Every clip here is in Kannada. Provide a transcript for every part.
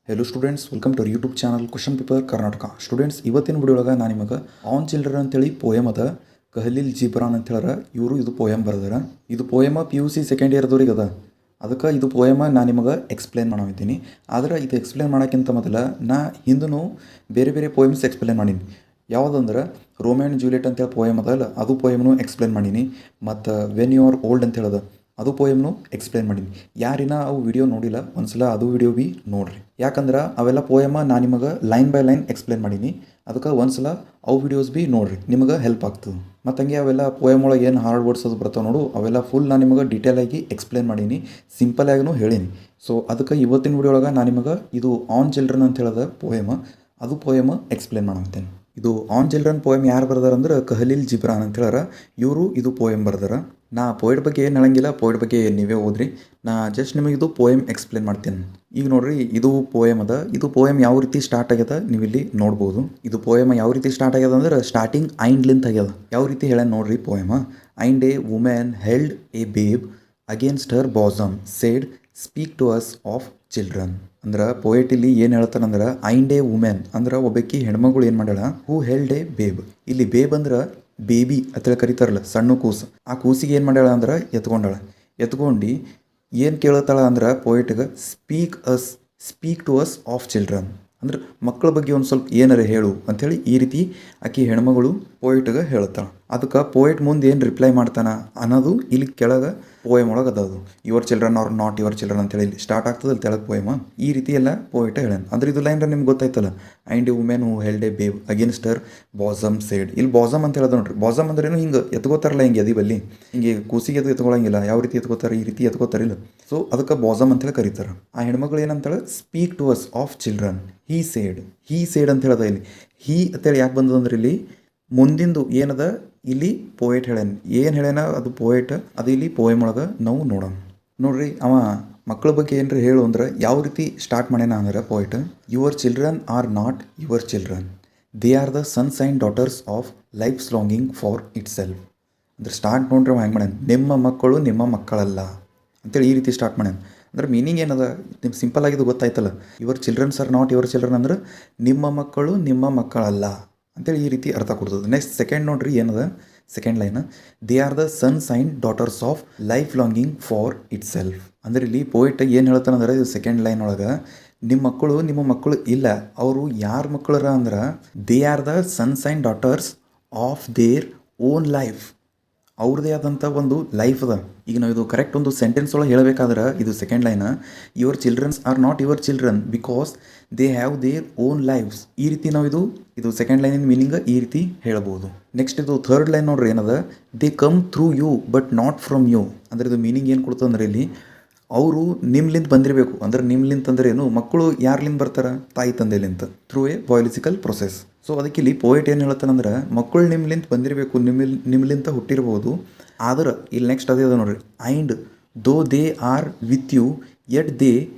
Hello students, welcome to YouTube channel question paper Karnataka. Students, ಇವತ್ತಿನ ವಿಡಿಯೋಳಗೆ ನಾನು ನಿಮಗೆ ಆನ್ ಚಿಲ್ಡ್ರನ್ ಅಂತೇಳಿ ಪೋಯಮ್ ಅದ. ಕಹಲೀಲ್ ಜಿಬ್ರಾನ್ ಅಂತ ಹೇಳಾರ, ಇವರು ಇದು ಪೋಯಮ್ ಬರ್ದಾರ. ಇದು ಪೋಯಮ PUC ಸೆಕೆಂಡ್ ಇಯರ್ದವ್ರಿಗೆ ಅದ. ಅದಕ್ಕೆ ಇದು ಪೋಯಮ ನಾನು ನಿಮಗೆ ಎಕ್ಸ್ಪ್ಲೇನ್ ಮಾಡಿದ್ದೀನಿ. ಆದರೆ ಇದು ಎಕ್ಸ್ಪ್ಲೇನ್ ಮಾಡೋಕ್ಕಿಂತ ಮೊದಲು ನಾ ಹಿಂದೂ ಬೇರೆ ಬೇರೆ ಪೋಯಮ್ಸ್ ಎಕ್ಸ್ಪ್ಲೇನ್ ಮಾಡೀನಿ. ಯಾವುದಂದ್ರೆ ರೋಮಿಯೋ ಆ್ಯಂಡ್ ಜೂಲಿಯಟ್ ಅಂತೇಳಿ ಪೋಯಮ್ ಅದಲ್ಲ, ಅದು ಪೋಯಮ್ನು ಎಕ್ಸ್ಪ್ಲೇನ್ ಮಾಡೀನಿ. ಮತ್ತು ವೆನ್ ಯು ಆರ್ ಓಲ್ಡ್ ಅಂತ ಹೇಳೋದು ಅದು ಪೋಯಮ್ನು ಎಕ್ಸ್ಪ್ಲೇನ್ ಮಾಡೀನಿ. ಯಾರಿನ ಅವು ವಿಡಿಯೋ ನೋಡಿಲ್ಲ, ಒಂದ್ಸಲ ಅದು ವಿಡಿಯೋ ಭೀ ನೋಡ್ರಿ. ಯಾಕಂದ್ರೆ ಅವೆಲ್ಲ ಪೋಯಮ ನಾನು ನಿಮಗೆ ಲೈನ್ ಬೈ ಲೈನ್ ಎಕ್ಸ್ಪ್ಲೇನ್ ಮಾಡೀನಿ. ಅದಕ್ಕೆ ಒಂದ್ಸಲ ಅವು ವಿಡಿಯೋಸ್ ಭೀ ನೋಡ್ರಿ, ನಿಮಗೆ ಹೆಲ್ಪ್ ಆಗ್ತದೆ. ಮತ್ತು ಹಂಗೆ ಅವೆಲ್ಲ ಪೋಯಮ್ ಒಳಗೆ ಏನು ಹಾರ್ಡ್ ವರ್ಡ್ಸ್ ಅದು ಬರ್ತಾವೆ ನೋಡು, ಅವೆಲ್ಲ ಫುಲ್ ನಾನು ನಿಮಗೆ ಡೀಟೇಲಾಗಿ ಎಕ್ಸ್ಪ್ಲೇನ್ ಮಾಡೀನಿ, ಸಿಂಪಲಾಗೂ ಹೇಳೀನಿ. ಸೊ ಅದಕ್ಕೆ ಇವತ್ತಿನ ವಿಡಿಯೋ ಒಳಗೆ ನಾನು ನಿಮಗೆ ಇದು ಆನ್ ಚಿಲ್ಡ್ರನ್ ಅಂತ ಹೇಳೋದು ಪೋಯಮ, ಅದು ಪೋಯಮ ಎಕ್ಸ್ಪ್ಲೇನ್ ಮಾಡತ್ತೇನೆ. ಇದು ಆನ್ ಚಿಲ್ಡ್ರನ್ ಪೋಯಮ್ ಯಾರು ಬರ್ದಾರ ಅಂದ್ರೆ ಕಹಲೀಲ್ ಜಿಬ್ರಾನ್ ಅಂತ ಹೇಳಾರ, ಇವರು ಇದು ಪೋಯಮ್ ಬರ್ದಾರ. ನಾ ಪೋಯಟ್ ಬಗ್ಗೆ ಏನು ಹೇಳಂಗಿಲ್ಲ, ಪೋಯಟ್ ಬಗ್ಗೆ ನೀವೇ ಓದ್ರಿ. ನಾ ಜಸ್ಟ್ ನಿಮಗೆ ಇದು ಪೋಯಮ್ ಎಕ್ಸ್ಪ್ಲೇನ್ ಮಾಡ್ತೀನಿ. ಈಗ ನೋಡ್ರಿ, ಇದು ಪೋಯಮ್ ಅದ. ಇದು ಪೋಯಮ್ ಯಾವ ರೀತಿ ಸ್ಟಾರ್ಟ್ ಆಗ್ಯದ ನೀವು ಇಲ್ಲಿ ನೋಡ್ಬೋದು. ಇದು ಪೋಯಮ್ ಯಾವ ರೀತಿ ಸ್ಟಾರ್ಟ್ ಆಗ್ಯದ ಅಂದ್ರೆ ಸ್ಟಾರ್ಟಿಂಗ್ ಐಂಡ್ಲಿಂತ ಆಗ್ಯದ. ಯಾವ ರೀತಿ ಹೇಳ ನೋಡ್ರಿ ಪೋಯಮ. And a women held a babe against her bosom said speak to us of children. ಅಂದ್ರೆ ಪೋಯಟ್ ಇಲ್ಲಿ ಏನು ಹೇಳ್ತಾನಂದ್ರೆ ಐಂಡ್ ಎ ವುಮೆನ್ ಅಂದ್ರೆ ಒಬ್ಬಾಕಿ ಹೆಣ್ಮಗಳು ಏನು ಮಾಡ್ಯಾಳ, ಹೂ ಹೆಲ್ಡ್ ಎ ಬೇಬ್. ಇಲ್ಲಿ ಬೇಬ್ ಅಂದ್ರೆ ಬೇಬಿ ಅಂತೇಳಿ ಕರೀತಾರಲ್ಲ, ಸಣ್ಣ ಕೂಸು. ಆ ಕೂಸಿಗೆ ಏನು ಮಾಡ್ಯಾಳ ಅಂದ್ರೆ ಎತ್ಕೊಂಡು ಏನು ಕೇಳತ್ತಾಳ ಅಂದ್ರೆ ಪೋಯಟ್ಗೆ speak to us of children. ಅಂದ್ರೆ ಮಕ್ಕಳ ಬಗ್ಗೆ ಒಂದು ಸ್ವಲ್ಪ ಏನಾರ ಹೇಳು ಅಂಥೇಳಿ ಈ ರೀತಿ ಆಕಿ ಹೆಣ್ಮಗಳು ಪೋಯಟ್ಗೆ ಹೇಳ್ತಾಳೆ. ಅದಕ್ಕೆ ಪೋಯಟ್ ಮುಂದೆ ಏನು ರಿಪ್ಲೈ ಮಾಡ್ತಾನೆ ಅನ್ನೋದು ಇಲ್ಲಿ ಕೆಳಗೆ ಪೋಯಮ್ ಒಳಗೆ ಅದು your children are not your children ಅಂತೇಳಿ ಇಲ್ಲಿ ಸ್ಟಾರ್ಟ್ ಆಗ್ತದೆ ಅಲ್ಲಿ ತೆಳಗೆ ಪೋಯಮ. ಈ ರೀತಿ ಎಲ್ಲ ಪೋಯಟ್ ಹೇಳ. ಅಂದ್ರೆ ಇದು ಲೈನ್ ನಿಮ್ಗೆ ಗೊತ್ತಾಯ್ತಲ್ಲ, and a women who held a babe against her bosom said. ಇಲ್ಲಿ ಬಾಸಮ್ ಅಂತ ಹೇಳೋದು ನೋಡ್ರಿ. ಬಾಸಮ್ ಅಂದ್ರೇನು ಹಿಂಗೆ ಎತ್ಕೋತಾರಲ್ಲ, ಹಿಂಗೆ ಬಲ್ಲಿ ಹಿಂಗೆ ಕೂಸಿಗೆ ಎತ್ಕೊಳ್ಳಂಗಿಲ್ಲ, ಯಾವ ರೀತಿ ಎತ್ಕೋತಾರೆ ಈ ರೀತಿ ಎತ್ಕೋತಾರಿಲ್ಲ. ಸೊ ಅದಕ್ಕೆ ಬಾಸಮ್ ಅಂತೇಳಿ ಕರೀತಾರೆ. ಆ ಹೆಣ್ಮಗಳು ಏನಂತಾಳೆ, speak to us of children he said ಅಂತ ಹೇಳೋದ. ಇಲ್ಲಿ ಹೀ ಅಂತೇಳಿ ಯಾಕೆ ಬಂದದಂದ್ರೆ ಇಲ್ಲಿ ಮುಂದಿಂದು ಏನದ ಇಲ್ಲಿ ಪೋಯಟ್ ಹೇಳ್ಯಾನ. ಏನು ಹೇಳ್ಯಾನ ಅದು ಪೋಯಟ್, ಅದು ಇಲ್ಲಿ ಪೋಯಮ್ ಒಳಗೆ ನಾವು ನೋಡೋಣ. ನೋಡ್ರಿ, ಅವ ಮಕ್ಕಳ ಬಗ್ಗೆ ಏನ್ರಿ ಹೇಳು ಅಂದ್ರೆ ಯಾವ ರೀತಿ ಸ್ಟಾರ್ಟ್ ಮಾಡ್ಯಾನ ಅಂದ್ರೆ poet, your children are not your children, they are the sons and daughters of life's longing for itself. ಅಂದ್ರೆ ಸ್ಟಾರ್ಟ್ ನೋಡ್ರಿ ಅವ ಹೆಂಗೆ ಮಾಡ್ಯಾನ, ನಿಮ್ಮ ಮಕ್ಕಳು ನಿಮ್ಮ ಮಕ್ಕಳಲ್ಲ ಅಂತೇಳಿ ಈ ರೀತಿ ಸ್ಟಾರ್ಟ್ ಮಾಡ್ಯಾನ. ಅಂದ್ರೆ ಮೀನಿಂಗ್ ಏನದ ನಿಮ್ಗೆ ಸಿಂಪಲ್ ಆಗಿದ್ದು ಗೊತ್ತಾಯ್ತಲ್ಲ. Your childrens are not your children ಅಂದ್ರೆ ನಿಮ್ಮ ಮಕ್ಕಳು ನಿಮ್ಮ ಮಕ್ಕಳಲ್ಲ ಅಂತೇಳಿ ಈ ರೀತಿ ಅರ್ಥ ಕೊಡ್ತದೆ. ನೆಕ್ಸ್ಟ್ ಸೆಕೆಂಡ್ ನೋಡ್ರಿ ಏನದ, second line, they are the sons and daughters of life longing for itself. ಅಂದ್ರೆ ಇಲ್ಲಿ ಪೋಯಿಟ್ ಏನು ಹೇಳ್ತಾನಂದ್ರೆ ಇದು ಸೆಕೆಂಡ್ ಲೈನ್ ಒಳಗೆ, ನಿಮ್ಮ ಮಕ್ಕಳು ಇಲ್ಲ, ಅವರು ಯಾರ ಮಕ್ಕಳರ ಅಂದ್ರೆ they are the sons and daughters of their own life. ಅವ್ರದ್ದೇ ಆದಂಥ ಒಂದು ಲೈಫ್ ಅದ. ಈಗ ನಾವು ಇದು ಕರೆಕ್ಟ್ ಒಂದು ಸೆಂಟೆನ್ಸ್ ಒಳಗೆ ಹೇಳಬೇಕಾದ್ರೆ ಇದು second line, your childrens are not your children because they have their own lives. ಈ ರೀತಿ ನಾವು ಇದು ಸೆಕೆಂಡ್ ಲೈನಿನ ಮೀನಿಂಗ್ ಈ ರೀತಿ ಹೇಳ್ಬೋದು. ನೆಕ್ಸ್ಟ್ ಇದು ಥರ್ಡ್ ಲೈನ್ ನೋಡ್ರಿ ಏನದ, they come through you but not from you. ಅಂದ್ರೆ ಇದು ಮೀನಿಂಗ್ ಏನು ಕೊಡ್ತಂದ್ರೆ ಇಲ್ಲಿ ಅವರು ನಿಮ್ಲಿಂದ ಬಂದಿರಬೇಕು. ಅಂದ್ರೆ ನಿಮ್ಲಿಂತ ಅಂದ್ರೆ ಏನು, ಮಕ್ಕಳು ಯಾರ್ಲಿಂದ ಬರ್ತಾರೆ, ತಾಯಿ ತಂದೆಲಿಂತ, through a biological process. So ಅದಕ್ಕೆ ಇಲ್ಲಿ ಪೋಯಟ್ ಏನು ಹೇಳ್ತಾನಂದ್ರೆ ಮಕ್ಕಳು ನಿಮ್ಲಿಂತ ಬಂದಿರಬೇಕು, ನಿಮ್ಲಿಂತ ಹುಟ್ಟಿರ್ಬೋದು. ಆದ್ರೆ ಇಲ್ಲಿ ನೆಕ್ಸ್ಟ್ ಅದೇ ಅದ ನೋಡ್ರಿ, and though they are with you yet they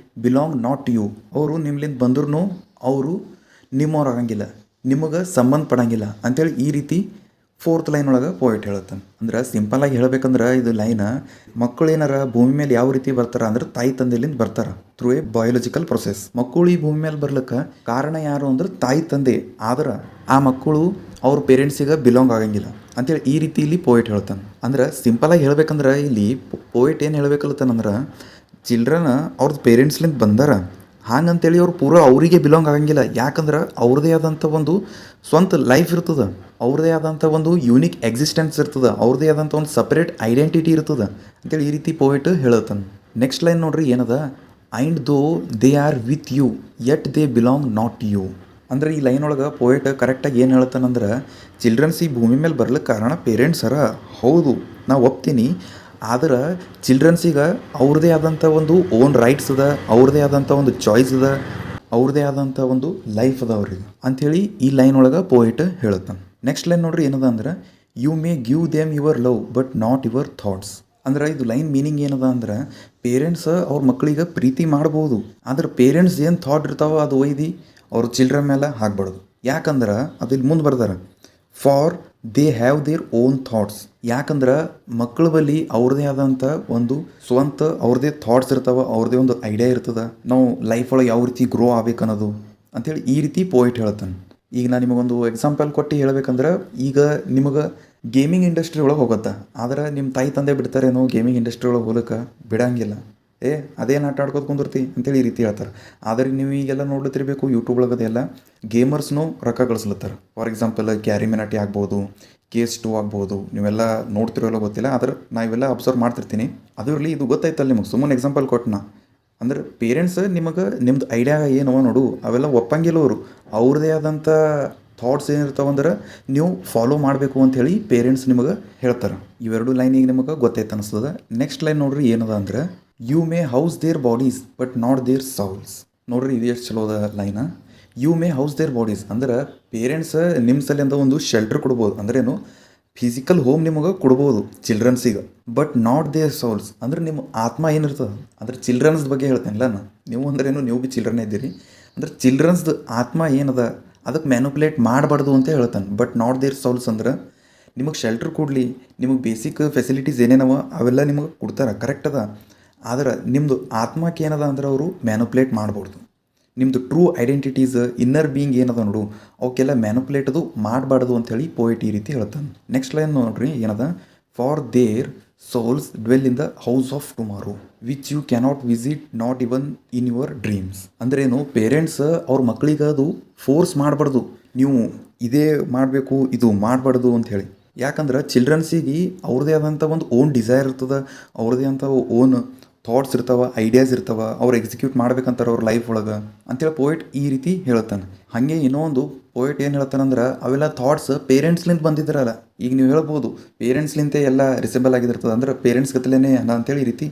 belong not to you. ಅವರು ನಿಮ್ಲಿಂದ ಬಂದ್ರೂ ಅವರು ನಿಮ್ಮವ್ರು ಆಗಂಗಿಲ್ಲ, ನಿಮಗೆ ಸಂಬಂಧಪಡಂಗಿಲ್ಲ ಅಂತೇಳಿ ಈ ರೀತಿ ಫೋರ್ತ್ ಲೈನ್ ಒಳಗೆ ಪೋಯಟ್ ಹೇಳ್ತಾನೆ. ಅಂದ್ರೆ ಸಿಂಪಲಾಗಿ ಹೇಳ್ಬೇಕಂದ್ರೆ ಇದು ಲೈನ, ಮಕ್ಕಳು ಏನಾರ ಭೂಮಿ ಮೇಲೆ ಯಾವ ರೀತಿ ಬರ್ತಾರ ಅಂದ್ರೆ ತಾಯಿ ತಂದೆಲಿಂದ ಬರ್ತಾರ ಥ್ರೂ ಎ ಬಯಾಲಜಿಕಲ್ ಪ್ರೊಸೆಸ್. ಮಕ್ಕಳು ಈ ಭೂಮಿ ಮೇಲೆ ಬರ್ಲಿಕ್ಕೆ ಕಾರಣ ಯಾರು ಅಂದ್ರೆ ತಾಯಿ ತಂದೆ. ಆದ್ರೆ ಆ ಮಕ್ಕಳು ಅವ್ರ ಪೇರೆಂಟ್ಸಿಗೆ ಬಿಲಾಂಗ್ ಆಗಂಗಿಲ್ಲ ಅಂತೇಳಿ ಈ ರೀತಿ ಇಲ್ಲಿ ಪೋಯಟ್ ಹೇಳ್ತಾನೆ. ಅಂದ್ರೆ ಸಿಂಪಲಾಗಿ ಹೇಳ್ಬೇಕಂದ್ರೆ ಇಲ್ಲಿ ಪೋಯಟ್ ಏನು ಹೇಳ್ಬೇಕಲ್ಲತ್ತಾನಂದ್ರೆ ಚಿಲ್ಡ್ರನ್ ಅವ್ರದ್ದು ಪೇರೆಂಟ್ಸ್ಲಿಂದ ಬಂದಾರ, ಹಾಗಂತೇಳಿ ಅವ್ರು ಪೂರ ಅವರಿಗೆ ಬಿಲಾಂಗ್ ಆಗಂಗಿಲ್ಲ. ಯಾಕಂದ್ರೆ ಅವ್ರದ್ದೇ ಆದಂಥ ಒಂದು ಸ್ವಂತ ಲೈಫ್ ಇರ್ತದೆ, ಅವ್ರದ್ದೇ ಆದಂಥ ಒಂದು ಯೂನಿಕ್ ಎಕ್ಸಿಸ್ಟೆನ್ಸ್ ಇರ್ತದೆ, ಅವ್ರದ್ದೇ ಆದಂಥ ಒಂದು ಸಪ್ರೇಟ್ ಐಡೆಂಟಿಟಿ ಇರ್ತದೆ ಅಂತೇಳಿ ಈ ರೀತಿ ಪೋಯಟ್ ಹೇಳ್ತಾನೆ. ನೆಕ್ಸ್ಟ್ ಲೈನ್ ನೋಡ್ರಿ ಏನದ, and though they are with you yet they belong not you. ಅಂದ್ರೆ ಈ ಲೈನ್ ಒಳಗೆ ಪೋಯಟ್ ಕರೆಕ್ಟಾಗಿ ಏನು ಹೇಳ್ತಾನಂದ್ರೆ ಚಿಲ್ಡ್ರನ್ಸ್ ಈ ಭೂಮಿ ಮೇಲೆ ಬರ್ಲಿಕ್ಕೆ ಕಾರಣ ಪೇರೆಂಟ್ಸರ, ಹೌದು ನಾವು ಒಪ್ತೀನಿ. ಆದ್ರೆ ಚಿಲ್ಡ್ರನ್ಸಿಗೆ ಅವ್ರದ್ದೇ ಆದಂಥ ಒಂದು ಓನ್ ರೈಟ್ಸ್ ಅದ, ಅವ್ರದ್ದೇ ಆದಂಥ ಒಂದು ಚಾಯ್ಸ್ ಅದ, ಅವ್ರದ್ದೇ ಆದಂಥ ಒಂದು ಲೈಫ್ ಅದ ಅವ್ರಿಗೆ ಅಂಥೇಳಿ ಈ ಲೈನ್ ಒಳಗೆ ಪೋಯಟ್ ಹೇಳ್ತಾನೆ. ನೆಕ್ಸ್ಟ್ ಲೈನ್ ನೋಡ್ರಿ ಏನದ ಅಂದ್ರೆ, you may give them your love but not your thoughts. ಅಂದ್ರೆ ಇದು ಲೈನ್ ಮೀನಿಂಗ್ ಏನದ ಅಂದ್ರೆ ಪೇರೆಂಟ್ಸ್ ಅವ್ರ ಮಕ್ಕಳಿಗೆ ಪ್ರೀತಿ ಮಾಡ್ಬೋದು, ಆದ್ರೆ ಪೇರೆಂಟ್ಸ್ ಏನು ಥಾಟ್ ಇರ್ತಾವ ಅದು ಒಯ್ದು ಅವ್ರ ಚಿಲ್ಡ್ರನ್ ಮೇಲೆ ಹಾಕ್ಬಾರ್ದು. ಯಾಕಂದ್ರೆ ಅದು ಇಲ್ಲಿ ಮುಂದೆ ಬರ್ತಾರೆ, for they have their own thoughts. ಯಾಕಂದ್ರೆ ಮಕ್ಕಳ ಬಳಿ ಅವ್ರದ್ದೇ ಆದಂಥ ಒಂದು ಸ್ವಂತ ಅವ್ರದ್ದೇ ಥಾಟ್ಸ್ ಇರ್ತಾವೆ, ಅವ್ರದ್ದೇ ಒಂದು ಐಡಿಯಾ ಇರ್ತದೆ, ನಾವು ಲೈಫ್ ಒಳಗೆ ಯಾವ ರೀತಿ ಗ್ರೋ ಆಗ್ಬೇಕು ಅನ್ನೋದು ಅಂಥೇಳಿ ಈ ರೀತಿ ಪೋಯಿಟ್ ಹೇಳ್ತಾನೆ. ಈಗ ನಾನು ನಿಮಗೊಂದು ಎಕ್ಸಾಂಪಲ್ ಕೊಟ್ಟು ಹೇಳ್ಬೇಕಂದ್ರೆ, ಈಗ ನಿಮಗೆ ಗೇಮಿಂಗ್ ಇಂಡಸ್ಟ್ರಿ ಒಳಗೆ ಹೋಗುತ್ತೆ, ಆದ್ರೆ ನಿಮ್ಮ ತಾಯಿ ತಂದೆ ಬಿಡ್ತಾರೇನೋ ಗೇಮಿಂಗ್ ಇಂಡಸ್ಟ್ರಿ ಒಳಗೆ ಹೋಗಕ್ಕೆ? ಬಿಡಂಗಿಲ್ಲ. ಅದೇನು ಆಟ ಆಡ್ಕೋತ ಕುಂದಿರ್ತಿ ಅಂತೇಳಿ ಈ ರೀತಿ ಹೇಳ್ತಾರೆ. ಆದರೆ ನೀವು ಈಗೆಲ್ಲ ನೋಡ್ಲತ್ತಿರ್ಬೇಕು, ಯೂಟ್ಯೂಬ್ ಒಳಗದೆಲ್ಲ ಗೇಮರ್ಸ್ನೂ ರೊಕ್ಕ ಗಳಿಸ್ಲತ್ತಾರೆ. ಫಾರ್ ಎಕ್ಸಾಂಪಲ್ ಕ್ಯಾರಿಮಿನಾಟಿ ಆಗ್ಬೋದು, KS2 ಆಗ್ಬೋದು, ನೀವೆಲ್ಲ ನೋಡ್ತಿರೋಲ್ಲ ಗೊತ್ತಿಲ್ಲ, ಆದ್ರೆ ನಾ ಇವೆಲ್ಲ ಅಬ್ಸರ್ವ್ ಮಾಡ್ತಿರ್ತೀನಿ. ಅದು ಇರಲಿ, ಇದು ಗೊತ್ತಾಯ್ತಲ್ಲ ನಿಮಗೆ, ಸುಮ್ಮನೆ ಎಕ್ಸಾಂಪಲ್ ಕೊಟ್ಟನ. ಅಂದ್ರೆ ಪೇರೆಂಟ್ಸ್ ನಿಮಗೆ ನಿಮ್ದು ಐಡಿಯಾ ಏನೋ ನೋಡು ಅವೆಲ್ಲ ಒಪ್ಪಂಗಿಲ್ಲ. ಅವರು ಅವ್ರದ್ದೇ ಆದಂಥ ಥಾಟ್ಸ್ ಏನಿರ್ತಾವಂದ್ರೆ ನೀವು ಫಾಲೋ ಮಾಡಬೇಕು ಅಂಥೇಳಿ ಪೇರೆಂಟ್ಸ್ ನಿಮಗೆ ಹೇಳ್ತಾರೆ. ಇವೆರಡು ಲೈನಿಗೆ ನಿಮಗೆ ಗೊತ್ತೈತೆ ಅನಿಸ್ತದೆ. ನೆಕ್ಸ್ಟ್ ಲೈನ್ ನೋಡ್ರಿ ಏನದ ಅಂದ್ರೆ, you may house their bodies but not their souls. ನೋಡ್ರಿ ಇದು ಎಷ್ಟು ಚಲೋ ಅದ ಲೈನ. You may house their bodies ಅಂದ್ರೆ ಪೇರೆಂಟ್ಸ್ ನಿಮ್ಮ ಸಲಿಂದ ಒಂದು ಶೆಲ್ಟರ್ ಕೊಡ್ಬೋದು, ಅಂದ್ರೇನು ಫಿಸಿಕಲ್ ಹೋಮ್ ನಿಮಗೆ ಕೊಡ್ಬೋದು ಚಿಲ್ಡ್ರನ್ಸಿಗೆ, ಬಟ್ ನಾಟ್ ದೇರ್ ಸೌಲ್ಸ್ ಅಂದ್ರೆ ನಿಮ್ಮ ಆತ್ಮ ಏನಿರ್ತದೆ ಅಂದ್ರೆ ಚಿಲ್ಡ್ರನ್ಸ್ ಬಗ್ಗೆ ಹೇಳ್ತೇನಿಲ್ಲ ನಾನು. ನೀವು ಅಂದ್ರೇನು, ನೀವು ಭೀ ಚಿಲ್ಡ್ರನ್ ಇದ್ದೀರಿ, ಅಂದ್ರೆ ಚಿಲ್ಡ್ರನ್ಸ್ದು ಆತ್ಮ ಏನದ ಅದಕ್ಕೆ ಮ್ಯಾನುಪ್ಯುಲೇಟ್ ಮಾಡಬಾರ್ದು ಅಂತ ಹೇಳ್ತಾನೆ. ಬಟ್ ನಾಟ್ ದೇರ್ ಸೌಲ್ಸ್ ಅಂದ್ರೆ ನಿಮಗೆ ಶೆಲ್ಟರ್ ಕೊಡಲಿ, ನಿಮಗೆ ಬೇಸಿಕ್ ಫೆಸಿಲಿಟೀಸ್ ಏನೇನವ ಅವೆಲ್ಲ ನಿಮಗೆ ಕೊಡ್ತಾರೆ, ಕರೆಕ್ಟ್ ಅದ. ಆದ್ರೆ ನಿಮ್ಮದು ಆತ್ಮಕ್ಕೆ ಏನದ ಅಂದ್ರೆ ಅವರು ಮ್ಯಾನುಪ್ಯುಲೇಟ್ ಮಾಡ್ಬಾರ್ದು. ನಿಮ್ಮದು ಟ್ರೂ ಐಡೆಂಟಿಟೀಸ್ ಇನ್ನರ್ ಬೀಯಿಂಗ್ ಏನದ ನೋಡು ಅವಕ್ಕೆಲ್ಲ ಮ್ಯಾನುಪ್ಯುಲೇಟದು ಮಾಡಬಾರ್ದು ಅಂಥೇಳಿ ಪೋಯಿಟ್ ಈ ರೀತಿ ಹೇಳ್ತಾನೆ. ನೆಕ್ಸ್ಟ್ ಲೈನ್ ನೋಡ್ರಿ ಏನದ, for their souls dwell in the house of tomorrow which you cannot visit not even in your dreams. ಅಂದ್ರೇನು ಪೇರೆಂಟ್ಸ್ ಅವ್ರ ಮಕ್ಕಳಿಗೆ ಅದು ಫೋರ್ಸ್ ಮಾಡಬಾರ್ದು, ನೀವು ಇದೇ ಮಾಡಬೇಕು ಇದು ಮಾಡಬಾರ್ದು ಅಂಥೇಳಿ. ಯಾಕಂದ್ರೆ ಚಿಲ್ಡ್ರನ್ಸಿಗೆ ಅವ್ರದ್ದೇ ಆದಂಥ ಒಂದು ಓನ್ ಡಿಸೈರ್ ಇರ್ತದೆ, ಅವ್ರದ್ದೇ ಅಂತ ಓನ್ ಥಾಟ್ಸ್ ಇರ್ತಾವೆ, ಐಡಿಯಾಸ್ ಇರ್ತಾವೆ, ಅವ್ರು ಎಕ್ಸಿಕ್ಯೂಟ್ ಮಾಡ್ಬೇಕಂತಾರೆ ಅವ್ರ ಲೈಫ್ ಒಳಗೆ ಅಂತೇಳಿ ಪೋಯಿಟ್ ಈ ರೀತಿ ಹೇಳ್ತಾನೆ. ಹಾಗೆ ಇನ್ನೊಂದು ಪೋಯಿಟ್ ಏನು ಹೇಳ್ತಾನಂದ್ರೆ, ಅವೆಲ್ಲ ಥಾಟ್ಸ್ ಪೇರೆಂಟ್ಸ್ಲಿಂದ ಬಂದಿದ್ರಲ್ಲ. ಈಗ ನೀವು ಹೇಳ್ಬೋದು ಪೇರೆಂಟ್ಸ್ಲಿಂತ ಎಲ್ಲ ರಿಸೆಬಲ್ ಆಗಿರ್ತದೆ, ಅಂದ್ರೆ ಪೇರೆಂಟ್ಸ್ ಗತಲೇ ಅಂತೇಳಿ ಈ ರೀತಿ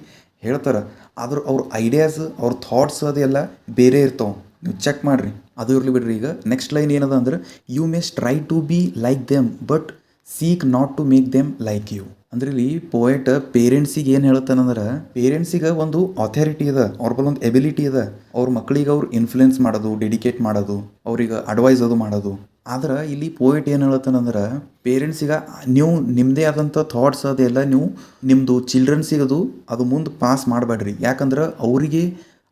ಹೇಳ್ತಾರೆ. ಆದ್ರೆ ಅವ್ರ ಐಡಿಯಾಸ್ ಅವ್ರ ಥಾಟ್ಸ್ ಅದೆಲ್ಲ ಬೇರೆ ಇರ್ತಾವೆ, ನೀವು ಚೆಕ್ ಮಾಡಿರಿ. ಅದು ಇರಲಿ ಬಿಡ್ರಿ. ಈಗ ನೆಕ್ಸ್ಟ್ ಲೈನ್ ಏನದ ಅಂದ್ರೆ, you may strive to be like them but seek not to make them like you. ಅಂದ್ರೆ ಇಲ್ಲಿ ಪೋಯೆಟ್ ಪೇರೆಂಟ್ಸಿಗೆ ಏನು ಹೇಳ್ತಾನಂದ್ರೆ, ಪೇರೆಂಟ್ಸಿಗೆ ಒಂದು ಅಥಾರಿಟಿ ಇದೆ, ಅವ್ರ ಬಲ್ ಒಂದು ಎಬಿಲಿಟಿ ಇದೆ, ಅವ್ರ ಮಕ್ಕಳಿಗೆ ಅವ್ರು ಇನ್ಫ್ಲುಯೆನ್ಸ್ ಮಾಡೋದು, ಡೆಡಿಕೇಟ್ ಮಾಡೋದು, ಅವ್ರಿಗೆ ಅಡ್ವೈಸ್ ಅದು ಮಾಡೋದು. ಆದ್ರೆ ಇಲ್ಲಿ ಪೋಯೆಟ್ ಏನು ಹೇಳ್ತಾನಂದ್ರೆ, ಪೇರೆಂಟ್ಸಿಗೆ ನೀವು ನಿಮ್ಮದೇ ಆದಂಥ ಥಾಟ್ಸ್ ಅದೆಲ್ಲ ನೀವು ನಿಮ್ಮದು ಚಿಲ್ಡ್ರನ್ಸಿಗೆ ಅದು ಮುಂದೆ ಪಾಸ್ ಮಾಡಬೇಡ್ರಿ. ಯಾಕಂದ್ರೆ ಅವರಿಗೆ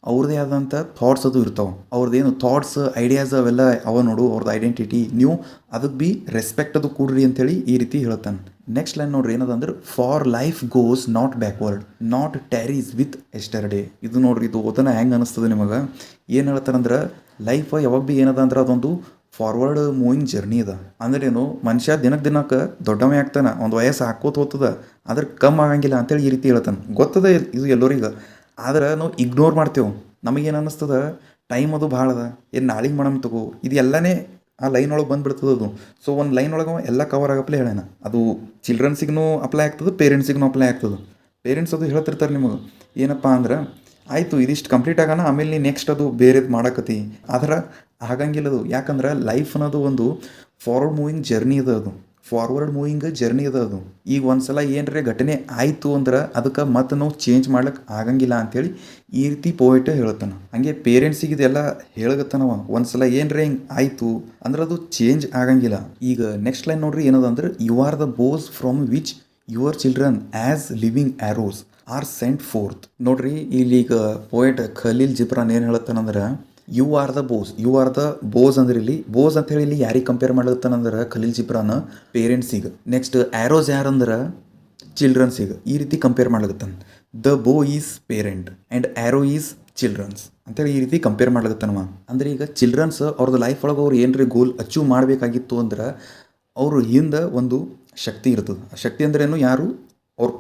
ಅವ್ರದ್ದೇ ಆದಂಥ ಥಾಟ್ಸ್ ಅದು ಇರ್ತಾವೆ, ಅವ್ರದ್ದೇನು ಥಾಟ್ಸ್ ಐಡಿಯಾಸ್ ಅವೆಲ್ಲ ಅವ ನೋಡು, ಅವ್ರದ್ದು ಐಡೆಂಟಿಟಿ, ನೀವು ಅದಕ್ಕೆ ಭೀ ರೆಸ್ಪೆಕ್ಟ್ ಅದು ಕೊಡ್ರಿ ಅಂತೇಳಿ ಈ ರೀತಿ ಹೇಳ್ತಾನೆ. ನೆಕ್ಸ್ಟ್ ಲೈನ್ ನೋಡ್ರಿ ಏನದ ಅಂದ್ರೆ, for life goes not backward not tarries with yesterday. ಇದು ನೋಡ್ರಿ, ಇದು ಓದನ ಹೆಂಗೆ ಅನಿಸ್ತದೆ ನಿಮಗೆ. ಏನು ಹೇಳ್ತಾರಂದ್ರೆ, ಲೈಫ್ ಯಾವಾಗ ಭೀ ಏನದ ಅಂದ್ರೆ ಅದೊಂದು ಫಾರ್ವರ್ಡ್ ಮೂವಿಂಗ್ ಜರ್ನಿ ಅದ. ಅಂದ್ರೇನು, ಮನುಷ್ಯ ದಿನಕ್ಕೆ ದೊಡ್ಡವೇ ಆಗ್ತಾನೆ, ಒಂದು ವಯಸ್ಸು ಹಾಕೋತ ಹೋಗ್ತದೆ, ಅದ್ರ ಕಮ್ಮಿ ಆಗಂಗಿಲ್ಲ ಅಂತೇಳಿ ಈ ರೀತಿ ಹೇಳ್ತಾನೆ. ಗೊತ್ತದ ಇದು ಎಲ್ಲರಿಗೆ, ಆದ್ರೆ ನಾವು ಇಗ್ನೋರ್ ಮಾಡ್ತೇವೆ. ನಮಗೇನು ಅನ್ನಿಸ್ತದೆ, ಟೈಮ್ ಅದು ಭಾಳ ಅದ, ಏನು ನಾಳೆಗೆ ಮಾಡಮ್ ತಗೋ, ಇದು ಎಲ್ಲನೇ ಆ ಲೈನ್ ಒಳಗೆ ಬಂದುಬಿಡ್ತದೆ ಅದು. ಸೊ ಒಂದು ಲೈನ್ ಒಳಗೆ ಎಲ್ಲ ಕವರ್ ಆಗಪ್ಲೇ ಹೇಳೋಣ. ಅದು ಚಿಲ್ಡ್ರನ್ಸಿಗೂ ಅಪ್ಲೈ ಆಗ್ತದೆ, ಪೇರೆಂಟ್ಸಿಗೂ ಅಪ್ಲೈ ಆಗ್ತದೆ. ಪೇರೆಂಟ್ಸ್ ಅದು ಹೇಳ್ತಿರ್ತಾರೆ ನಿಮಗೆ, ಏನಪ್ಪ ಅಂದ್ರೆ ಆಯಿತು ಇದಿಷ್ಟು ಕಂಪ್ಲೀಟ್ ಆಗೋಣ, ಆಮೇಲೆ ನೀನು ನೆಕ್ಸ್ಟ್ ಅದು ಬೇರೆದು ಮಾಡಕತ್ತಿ. ಆದ್ರೆ ಆಗಂಗಿಲ್ಲ ಅದು. ಯಾಕಂದ್ರೆ ಲೈಫ್ ಅನ್ನೋದು ಒಂದು ಫಾರ್ವರ್ಡ್ ಮೂವಿಂಗ್ ಜರ್ನಿ ಅದ, ಅದು ಫಾರ್ವರ್ಡ್ ಮೂವಿಂಗ್ ಜರ್ನಿ ಅದ ಅದು. ಈಗ ಒಂದು ಸಲ ಏನರೇ ಘಟನೆ ಆಯಿತು ಅಂದ್ರೆ ಅದಕ್ಕೆ ಮತ್ತೆ ನಾವು ಚೇಂಜ್ ಮಾಡ್ಲಿಕ್ಕೆ ಆಗಂಗಿಲ್ಲ ಅಂಥೇಳಿ ಈ ರೀತಿ ಪೋಯಿಟ್ ಹೇಳ್ತಾನೆ. ಹಾಗೆ ಪೇರೆಂಟ್ಸಿಗೆ ಇದೆಲ್ಲ ಹೇಳಗತ್ತಾನವ, ಒಂದು ಸಲ ಏನರೇ ಹಿಂಗೆ ಆಯಿತು ಅಂದ್ರೆ ಅದು ಚೇಂಜ್ ಆಗಂಗಿಲ್ಲ. ಈಗ ನೆಕ್ಸ್ಟ್ ಲೈನ್ ನೋಡ್ರಿ ಏನದ ಅಂದ್ರೆ, you are the bows from which your children as living arrows are sent forth. ನೋಡ್ರಿ ಇಲ್ಲಿ ಈಗ ಪೋಯಿಟ್ ಖಲೀಲ್ ಜಿಬ್ರಾನ್ ಏನು ಹೇಳ್ತಾನಂದ್ರೆ, you are the bows, you are the bows ಅಂದ್ರೆ ಇಲ್ಲಿ ಬೋಸ್ ಅಂತ ಹೇಳಿ ಇಲ್ಲಿ ಯಾರಿಗೆ ಕಂಪೇರ್ ಮಾಡ್ಲತ್ತಾನಂದ್ರೆ ಖಲೀಲ್ ಜಿಬ್ರಾನ್ ಪೇರೆಂಟ್ಸಿಗೆ. ನೆಕ್ಸ್ಟ್ ಆ್ಯರೋಸ್ ಯಾರಂದ್ರೆ ಚಿಲ್ಡ್ರನ್ಸಿಗೆ ಈ ರೀತಿ ಕಂಪೇರ್ ಮಾಡ್ಲತ್ತಾನ. The bow is parent and arrow is childrens ಅಂತೇಳಿ ಈ ರೀತಿ ಕಂಪೇರ್ ಮಾಡ್ಲತ್ತಾನವ. ಅಂದ್ರೆ ಈಗ ಚಿಲ್ಡ್ರನ್ಸ್ ಅವ್ರದ್ದು ಲೈಫ್ ಒಳಗೆ ಅವ್ರು ಏನರೇ ಗೋಲ್ ಅಚೀವ್ ಮಾಡಬೇಕಾಗಿತ್ತು ಅಂದ್ರೆ ಅವರು ಹಿಂದೆ ಒಂದು ಶಕ್ತಿ ಇರ್ತದೆ. ಆ ಶಕ್ತಿ ಅಂದ್ರೇನು, ಯಾರು ಅವ್ರ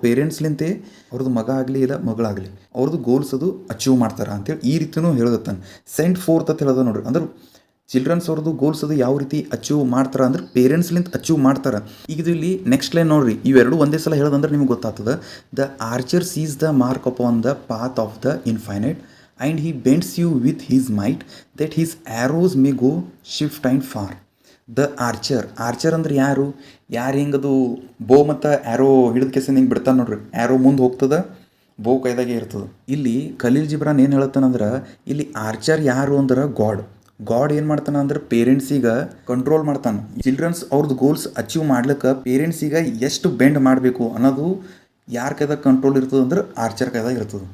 ಪೇರೆಂಟ್ಸ್ಲಿಂತೆ ಅವ್ರದ್ದು ಮಗ ಆಗಲಿ ಇಲ್ಲ ಮಗಳಾಗಲಿ ಅವ್ರದ್ದು ಗೋಲ್ಸ್ ಅದು ಅಚೀವ್ ಮಾಡ್ತಾರೆ ಅಂತೇಳಿ ಈ ರೀತಿಯೂ ಹೇಳತ್ತಾನೆ. ಸೆಂಟ್ ಫೋರ್ತ್ ಅಂತ ಹೇಳೋದು ನೋಡ್ರಿ, ಅಂದ್ರೆ ಚಿಲ್ಡ್ರನ್ಸ್ ಅವ್ರದ್ದು ಗೋಲ್ಸ್ ಅದು ಯಾವ ರೀತಿ ಅಚೀವ್ ಮಾಡ್ತಾರೆ ಅಂದ್ರೆ ಪೇರೆಂಟ್ಸ್ಲಿಂತ ಅಚೀವ್ ಮಾಡ್ತಾರೆ. ಈಗ ಇಲ್ಲಿ ನೆಕ್ಸ್ಟ್ ಲೈನ್ ನೋಡ್ರಿ, ಇವೆರಡು ಒಂದೇ ಸಲ ಹೇಳೋದಂದ್ರೆ ನಿಮ್ಗೆ ಗೊತ್ತಾಗ್ತದೆ. The archer sees the mark upon the path of the infinite and he bends you with his might that his arrows may go swift and far. The archer ಅಂದ್ರೆ ಯಾರು ಹಿಂಗದು ಬೋ ಮತ್ತು ಆ್ಯರೋ ಹಿಡಿದ ಕೆಸನ್ ಹಿಂಗೆ ಬಿಡ್ತಾನೆ ನೋಡ್ರಿ, ಆ್ಯರೋ ಮುಂದೆ ಹೋಗ್ತದೆ, ಬೋ ಕೈದಾಗೆ ಇರ್ತದೆ. ಇಲ್ಲಿ ಖಲೀಲ್ ಜಿಬ್ರಾನ್ ಏನು ಹೇಳ್ತಾನಂದ್ರೆ, ಇಲ್ಲಿ ಆರ್ಚರ್ ಯಾರು ಅಂದ್ರೆ ಗಾಡ್, ಗಾಡ್ ಏನು ಮಾಡ್ತಾನೆ ಅಂದ್ರೆ ಪೇರೆಂಟ್ಸಿಗೆ ಕಂಟ್ರೋಲ್ ಮಾಡ್ತಾನೆ. ಚಿಲ್ಡ್ರನ್ಸ್ ಅವ್ರದ್ದು ಗೋಲ್ಸ್ ಅಚೀವ್ ಮಾಡ್ಲಿಕ್ಕೆ ಪೇರೆಂಟ್ಸಿಗೆ ಎಷ್ಟು ಬೆಂಡ್ ಮಾಡಬೇಕು ಅನ್ನೋದು ಯಾರ ಕೈದಾಗ ಕಂಟ್ರೋಲ್ ಇರ್ತದೆ ಅಂದ್ರೆ ಆರ್ಚರ್ ಕೈದಾಗ ಇರ್ತದೆ.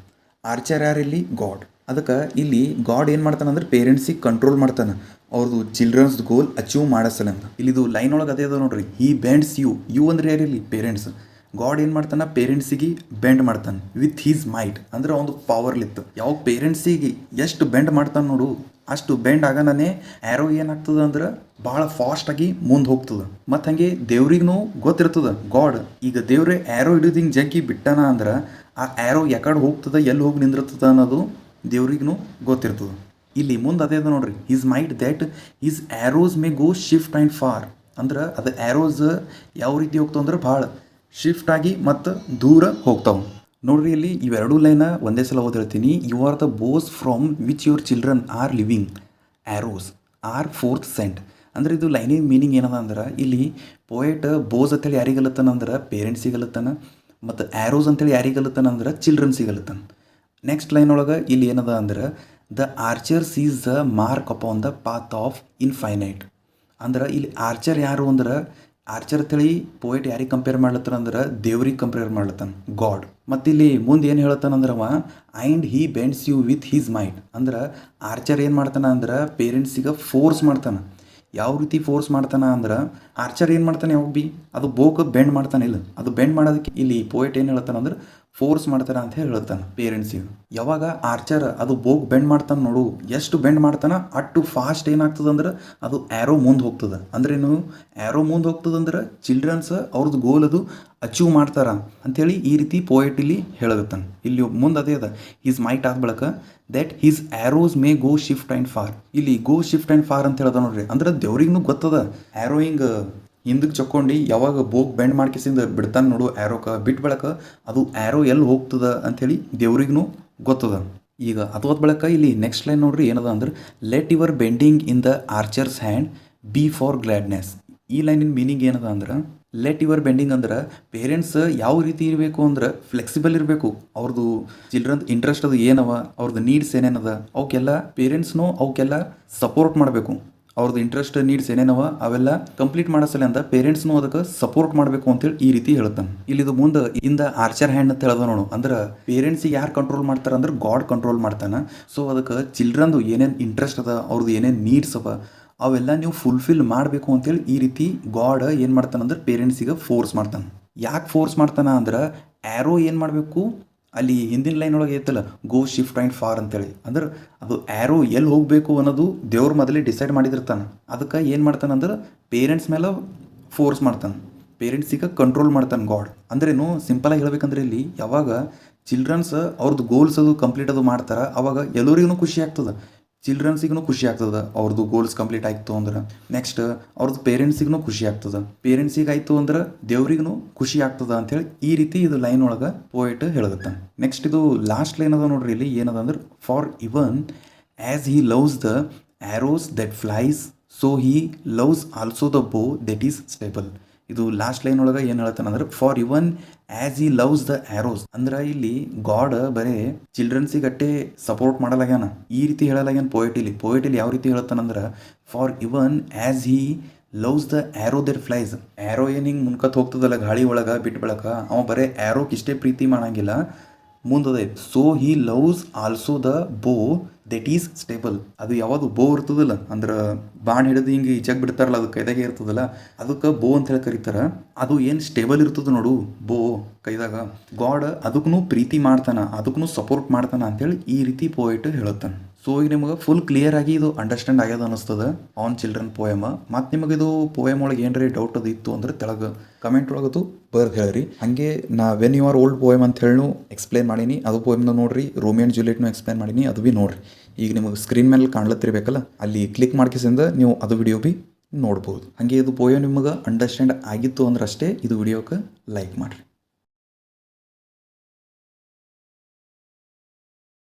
ಆರ್ಚರ್ ಯಾರು ಇಲ್ಲಿ? ಗಾಡ್. ಅದಕ್ಕೆ ಇಲ್ಲಿ ಗಾಡ್ ಏನು ಮಾಡ್ತಾನೆ ಅಂದ್ರೆ ಪೇರೆಂಟ್ಸಿಗೆ ಕಂಟ್ರೋಲ್ ಮಾಡ್ತಾನೆ ಅವ್ರದ್ದು ಚಿಲ್ಡ್ರನ್ಸ್ ಗೋಲ್ ಅಚೀವ್ ಮಾಡಿಸಲಂತ. ಇಲ್ಲಿದು ಲೈನ್ ಒಳಗೆ ಅದೇ ಅದ ನೋಡ್ರಿ, ಹಿ ಬೆಂಡ್ಸ್ ಯು ಅಂದ್ರೆ ಯಾರಿಲ್ಲಿ? ಪೇರೆಂಟ್ಸ್. ಗಾಡ್ ಏನು ಮಾಡ್ತಾನೆ ಪೇರೆಂಟ್ಸಿಗೆ ಬೆಂಡ್ ಮಾಡ್ತಾನೆ ವಿತ್ ಹೀಸ್ ಮೈಟ್, ಅಂದ್ರೆ ಒಂದು ಪವರ್ಲಿತ್ತು. ಯಾವಾಗ ಪೇರೆಂಟ್ಸಿಗೆ ಎಷ್ಟು ಬೆಂಡ್ ಮಾಡ್ತಾನೆ ನೋಡು, ಅಷ್ಟು ಬೆಂಡ್ ಆಗನೇ ಆ್ಯರೋ ಏನಾಗ್ತದೆ ಅಂದ್ರೆ ಭಾಳ ಫಾಸ್ಟಾಗಿ ಮುಂದೆ ಹೋಗ್ತದೆ. ಮತ್ತು ಹಾಗೆ ದೇವ್ರಿಗೂ ಗೊತ್ತಿರ್ತದೆ ಗಾಡ್, ಈಗ ದೇವ್ರೆ ಆ್ಯರೋ ಹಿಡಿದು ಹಿಂಗೆ ಜಗ್ಗಿ ಬಿಟ್ಟಾನ ಅಂದ್ರೆ ಆ ಆ್ಯರೋ ಯಾಕಡೆ ಹೋಗ್ತದೆ, ಎಲ್ಲಿ ಹೋಗಿ ನಿಂದಿರ್ತದೆ ಅನ್ನೋದು ದೇವ್ರಿಗೂ ಗೊತ್ತಿರ್ತದೆ. ಇಲ್ಲಿ ಮುಂದೆ ಅದೇ ಅದ ನೋಡ್ರಿ, his might that his arrows may go swift and far, ಅಂದ್ರೆ ಅದು ಆ್ಯರೋಸ್ ಯಾವ ರೀತಿ ಹೋಗ್ತಾವ ಅಂದ್ರೆ ಭಾಳ ಶಿಫ್ಟ್ ಆಗಿ ಮತ್ತು ದೂರ ಹೋಗ್ತಾವೆ. ನೋಡ್ರಿ ಇಲ್ಲಿ ಇವೆರಡೂ ಲೈನ ಒಂದೇ ಸಲ ಓದಿ ಹೇಳ್ತೀನಿ. You are the bows from which your children are living, arrows are forth sent. ಅಂದ್ರೆ ಇದು ಲೈನಿನ ಮೀನಿಂಗ್ ಏನದ ಅಂದ್ರೆ ಇಲ್ಲಿ ಪೋಯೆಟ್ ಬೋಸ್ ಅಂತೇಳಿ ಯಾರಿಗಲ್ಲತ್ತಾನ ಅಂದ್ರೆ ಪೇರೆಂಟ್ಸಿಗಲ್ಲತ್ತಾನ, ಮತ್ತು ಆ್ಯರೋಸ್ ಅಂತೇಳಿ ಯಾರಿಗಲ್ಲತ್ತಾನ ಅಂದ್ರೆ ಚಿಲ್ಡ್ರನ್ಸಿಗಲ್ಲತ್ತಾನ. ನೆಕ್ಸ್ಟ್ ಲೈನ್ ಒಳಗೆ ಇಲ್ಲಿ ಏನದ ಅಂದ್ರೆ the archer sees the mark upon the path of infinite. ಅಂದ್ರೆ ಇಲ್ಲಿ ಆರ್ಚರ್ ಯಾರು ಅಂದ್ರೆ ಆರ್ಚರ್ ಅಂತೇಳಿ ಪೋಯೆಟ್ ಯಾರಿಗೆ ಕಂಪೇರ್ ಮಾಡ್ಲತ್ತಾನ ಅಂದ್ರೆ ದೇವ್ರಿಗೆ ಕಂಪೇರ್ ಮಾಡ್ಲತ್ತಾನ ಗಾಡ್. ಮತ್ತು ಇಲ್ಲಿ ಮುಂದೆ ಏನು ಹೇಳ್ತಾನ ಅಂದ್ರೆ ಅವ and he bends you with his might, ಅಂದ್ರೆ ಆರ್ಚರ್ ಏನು ಮಾಡ್ತಾನೆ ಅಂದ್ರೆ ಪೇರೆಂಟ್ಸಿಗೆ ಫೋರ್ಸ್ ಮಾಡ್ತಾನೆ. ಯಾವ ರೀತಿ ಫೋರ್ಸ್ ಮಾಡ್ತಾನೆ ಅಂದ್ರೆ ಆರ್ಚರ್ ಏನು ಮಾಡ್ತಾನೆ ಯಾವಾಗ ಬಿ ಅದು ಬೋಕ್ ಬೆಂಡ್ ಮಾಡ್ತಾನೆ, ಇಲ್ಲ ಅದು ಬೆಂಡ್ ಮಾಡೋದಕ್ಕೆ ಇಲ್ಲಿ ಪೋಯೆಟ್ ಏನು ಹೇಳ್ತಾನೆ ಅಂದ್ರೆ ಫೋರ್ಸ್ ಮಾಡ್ತಾನೆ ಅಂತ ಹೇಳ್ತಾನೆ ಪೇರೆಂಟ್ಸಿಗೆ. ಯಾವಾಗ ಆರ್ಚರ್ ಅದು ಬೋಕ್ ಬೆಂಡ್ ಮಾಡ್ತಾನೆ ನೋಡು, ಎಷ್ಟು ಬೆಂಡ್ ಮಾಡ್ತಾನೆ ಅಷ್ಟು ಫಾಸ್ಟ್ ಏನಾಗ್ತದೆ ಅಂದ್ರೆ ಅದು ಆ್ಯರೋ ಮುಂದೆ ಹೋಗ್ತದೆ. ಅಂದ್ರೆ ಏನು ಆ್ಯರೋ ಮುಂದೆ ಹೋಗ್ತದೆ ಅಂದ್ರೆ ಚಿಲ್ಡ್ರನ್ಸ್ ಅವ್ರದ್ದು ಗೋಲ್ ಅದು ಅಚೀವ್ ಮಾಡ್ತಾರ ಅಂಥೇಳಿ ಈ ರೀತಿ ಪೋಯೆಟ್ ಇಲ್ಲಿ ಹೇಳಗತ್ತಾನೆ. ಇಲ್ಲಿ ಮುಂದೆ ಅದೇ ಅದ ಈಸ್ ಮೈಟ್ ಆದ ಬಳಕ that his arrows may go swift and far. ಇಲ್ಲಿ ಗೋ ಶಿಫ್ಟ್ ಆ್ಯಂಡ್ ಫಾರ್ ಅಂತ ಹೇಳ್ದ ನೋಡ್ರಿ, ಅಂದ್ರೆ ದೇವ್ರಿಗೂ ಗೊತ್ತದ ಆ್ಯರೋ ಹಿಂಗೆ ಹಿಂದಕ್ಕೆ ಚಕ್ಕೊಂಡು ಯಾವಾಗ ಬೋಕ್ ಬೆಂಡ್ ಮಾಡ್ಕಿಸಿಂದ ಬಿಡ್ತಾನೆ ನೋಡು ಆ್ಯರೋಕ್ಕೆ ಬಿಟ್ಟು ಬಳಕ ಅದು ಆ್ಯರೋ ಎಲ್ಲಿ ಹೋಗ್ತದೆ ಅಂಥೇಳಿ ದೇವ್ರಿಗೂ ಗೊತ್ತದ. ಈಗ ಅದು ಬಳಕ ಇಲ್ಲಿ ನೆಕ್ಸ್ಟ್ ಲೈನ್ ನೋಡ್ರಿ ಏನದ ಅಂದ್ರೆ let your bending in the archer's hand be for gladness. ಈ ಲೈನಿನ ಮೀನಿಂಗ್ ಏನದ ಅಂದ್ರೆ ಲೆಟ್ ಯುವರ್ ಬೆಂಡಿಂಗ್ ಅಂದ್ರೆ ಪೇರೆಂಟ್ಸ್ ಯಾವ ರೀತಿ ಇರಬೇಕು ಅಂದ್ರೆ ಫ್ಲೆಕ್ಸಿಬಲ್ ಇರಬೇಕು. ಅವ್ರದ್ದು ಚಿಲ್ಡ್ರನ್ ಇಂಟ್ರೆಸ್ಟ್ ಅದು ಏನವ, ಅವ್ರದ್ದು ನೀಡ್ಸ್ ಏನೇನದ ಅವಕ್ಕೆಲ್ಲ ಪೇರೆಂಟ್ಸ್ನು ಅವಕ್ಕೆಲ್ಲ ಸಪೋರ್ಟ್ ಮಾಡಬೇಕು. ಅವ್ರದ್ದು ಇಂಟ್ರೆಸ್ಟ್ ನೀಡ್ಸ್ ಏನೇನವ ಅವೆಲ್ಲ ಕಂಪ್ಲೀಟ್ ಮಾಡಿಸಲಿ ಅಂತ ಪೇರೆಂಟ್ಸ್ನು ಅದಕ್ಕೆ ಸಪೋರ್ಟ್ ಮಾಡಬೇಕು ಅಂತೇಳಿ ಈ ರೀತಿ ಹೇಳ್ತಾನೆ. ಇಲ್ಲಿದು ಮುಂದೆ ಇಂದ ಆರ್ಚರ್ ಹ್ಯಾಂಡ್ ಅಂತ ಹೇಳ್ದ ನೋಡು, ಅಂದ್ರೆ ಪೇರೆಂಟ್ಸಿಗೆ ಯಾರು ಕಂಟ್ರೋಲ್ ಮಾಡ್ತಾರೆ ಅಂದ್ರೆ ಗಾಡ್ ಕಂಟ್ರೋಲ್ ಮಾಡ್ತಾನೆ. ಸೊ ಅದಕ್ಕೆ ಚಿಲ್ಡ್ರನ್ದು ಏನೇನು ಇಂಟ್ರೆಸ್ಟ್ ಅದ, ಅವ್ರದ್ದು ಏನೇನು ನೀಡ್ಸ್ ಅವ ಅವೆಲ್ಲ ನೀವು ಫುಲ್ಫಿಲ್ ಮಾಡಬೇಕು ಅಂತೇಳಿ ಈ ರೀತಿ ಗಾಡ್ ಏನು ಮಾಡ್ತಾನೆ ಅಂದ್ರೆ ಪೇರೆಂಟ್ಸಿಗೆ ಫೋರ್ಸ್ ಮಾಡ್ತಾನೆ. ಯಾಕೆ ಫೋರ್ಸ್ ಮಾಡ್ತಾನೆ ಅಂದ್ರೆ ಆ್ಯರೋ ಏನು ಮಾಡಬೇಕು ಅಲ್ಲಿ ಹಿಂದಿನ ಲೈನ್ ಒಳಗೆ ಐತಲ್ಲ ಗೋ ಶಿಫ್ಟ್ ಆ್ಯಂಡ್ ಫಾರ್ ಅಂತೇಳಿ, ಅಂದ್ರೆ ಅದು ಆ್ಯರೋ ಎಲ್ಲಿ ಹೋಗಬೇಕು ಅನ್ನೋದು ದೇವ್ರ ಮೊದಲೇ ಡಿಸೈಡ್ ಮಾಡಿದಿರ್ತಾನೆ. ಅದಕ್ಕೆ ಏನು ಮಾಡ್ತಾನೆ ಅಂದ್ರೆ ಪೇರೆಂಟ್ಸ್ ಮೇಲೆ ಫೋರ್ಸ್ ಮಾಡ್ತಾನೆ, ಪೇರೆಂಟ್ಸಿಗೆ ಕಂಟ್ರೋಲ್ ಮಾಡ್ತಾನೆ ಗಾಡ್. ಅಂದ್ರೇನು ಸಿಂಪಲಾಗಿ ಹೇಳ್ಬೇಕಂದ್ರೆ ಇಲ್ಲಿ ಯಾವಾಗ ಚಿಲ್ಡ್ರನ್ಸ್ ಅವ್ರದ್ದು ಗೋಲ್ಸ್ ಅದು ಕಂಪ್ಲೀಟ್ ಅದು ಮಾಡ್ತಾರೆ ಅವಾಗ ಎಲ್ಲರಿಗೂ ಖುಷಿ ಆಗ್ತದೆ, ಚಿಲ್ಡ್ರನ್ಸಿಗೂ ಖುಷಿ ಆಗ್ತದೆ ಅವ್ರದ್ದು ಗೋಲ್ಸ್ ಕಂಪ್ಲೀಟ್ ಆಯಿತು ಅಂದ್ರೆ. ನೆಕ್ಸ್ಟ್ ಅವ್ರದ್ದು ಪೇರೆಂಟ್ಸಿಗೂ ಖುಷಿ ಆಗ್ತದೆ, ಪೇರೆಂಟ್ಸಿಗೆ ಆಯಿತು ಅಂದ್ರೆ ದೇವ್ರಿಗೂ ಖುಷಿ ಆಗ್ತದೆ ಅಂಥೇಳಿ ಈ ರೀತಿ ಇದು ಲೈನ್ ಒಳಗೆ ಪೋಯೆಟ್ ಹೇಳಗತ್ತಾನೆ. ನೆಕ್ಸ್ಟ್ ಇದು ಲಾಸ್ಟ್ ಲೈನ್ ಅದ ನೋಡ್ರಿ, ಇಲ್ಲಿ ಏನದ ಅಂದ್ರೆ for even as he loves the arrows that flies so he loves also the bow that is stable. ಇದು ಲಾಸ್ಟ್ ಲೈನ್ ಒಳಗೆ ಏನು ಹೇಳ್ತಾನೆ ಅಂದ್ರೆ for even as he loves the arrows, ಅಂದ್ರೆ ಇಲ್ಲಿ ಗಾಡ್ ಬರೇ ಚಿಲ್ಡ್ರನ್ಸಿಗೆ ಅಟ್ಟೆ ಸಪೋರ್ಟ್ ಮಾಡಲಾಗ್ಯಾನ, ಈ ರೀತಿ ಹೇಳಲಾಗ್ಯಾನ ಪೋಯೆಟ್ ಇಲ್ಲಿ ಯಾವ ರೀತಿ ಹೇಳ್ತಾನಂದ್ರೆ for even as he loves the arrow that flies. Arrow ಏನು ಹಿಂಗೆ ಮುನ್ಕತ್ ಹೋಗ್ತದಲ್ಲ ಗಾಳಿ ಒಳಗೆ ಬಿಟ್ಟು ಬಳಕ ಅವ ಬರೇ ಆ್ಯರೋಕ್ಕೆ ಇಷ್ಟೇ ಪ್ರೀತಿ ಮಾಡಂಗಿಲ್ಲ, ಮುಂದದ so he loves also the bow that is stable. ಅದು ಯಾವುದು ಬೋ ಇರ್ತದಲ್ಲ ಅಂದ್ರೆ ಬಾಣ್ ಹಿಡಿದು ಹಿಂಗೆ ಈಚೆಗೆ ಬಿಡ್ತಾರಲ್ಲ ಅದು ಕೈದಾಗೆ ಇರ್ತದಲ್ಲ ಅದಕ್ಕೆ ಬೋ ಅಂತ ಹೇಳಿ ಕರೀತಾರೆ. ಅದು ಏನು ಸ್ಟೇಬಲ್ ಇರ್ತದೆ ನೋಡು ಬೋ ಕೈದಾಗ, ಗಾಡ್ ಅದಕ್ಕೂ ಪ್ರೀತಿ ಮಾಡ್ತಾನೆ, ಅದಕ್ಕೂ ಸಪೋರ್ಟ್ ಮಾಡ್ತಾನೆ ಅಂತೇಳಿ ಈ ರೀತಿ ಪೋಯೆಟ್ ಹೇಳುತ್ತಾನೆ. ಸೊ ಈಗ ನಿಮಗೆ ಫುಲ್ ಕ್ಲಿಯರ್ ಆಗಿ ಇದು ಅಂಡರ್ಸ್ಟ್ಯಾಂಡ್ ಆಗ್ಯದ ಅನ್ನಿಸ್ತದೆ ಆನ್ ಚಿಲ್ಡ್ರನ್ ಪೋಯಮ. ಮತ್ತು ನಿಮಗೆ ಇದು ಪೋಯಮ್ ಒಳಗೆ ಏನ್ರಿ ಡೌಟ್ ಅದು ಇತ್ತು ಅಂದ್ರೆ ತೆಳಗೆ ಕಮೆಂಟ್ ಒಳಗದು ಬರ್ದು ಹೇಳ್ರಿ. ಹಾಗೆ ನಾ when you are old poem ಅಂತ ಹೇಳಿ ಎಕ್ಸ್ಪ್ಲೇನ್ ಮಾಡೀನಿ, ಅದು ಪೋಯಮ್ನ ನೋಡ್ರಿ. ರೋಮಿಯೋ ಆ್ಯಂಡ್ ಜೂಲಿಯೆಟ್ನು ಎಕ್ಸ್ಪ್ಲೇನ್ ಮಾಡೀನಿ, ಅದು ಭೀ ನೋಡ್ರಿ. ಈಗ ನಿಮಗೆ ಸ್ಕ್ರೀನ್ ಮೇಲೆ ಕಾಣ್ಲತ್ತಿರ್ಬೇಕಲ್ಲ ಅಲ್ಲಿ ಕ್ಲಿಕ್ ಮಾಡ್ಕಿಸಿಂದ ನೀವು ಅದು ವಿಡಿಯೋ ಭೀ ನೋಡ್ಬೋದು. ಹಾಗೆ ಇದು ಪೋಯಮ್ ನಿಮಗೆ ಅಂಡರ್ಸ್ಟ್ಯಾಂಡ್ ಆಗಿತ್ತು ಅಂದ್ರೆ ಅಷ್ಟೇ ಇದು ವಿಡಿಯೋಕ್ಕೆ ಲೈಕ್ ಮಾಡಿರಿ.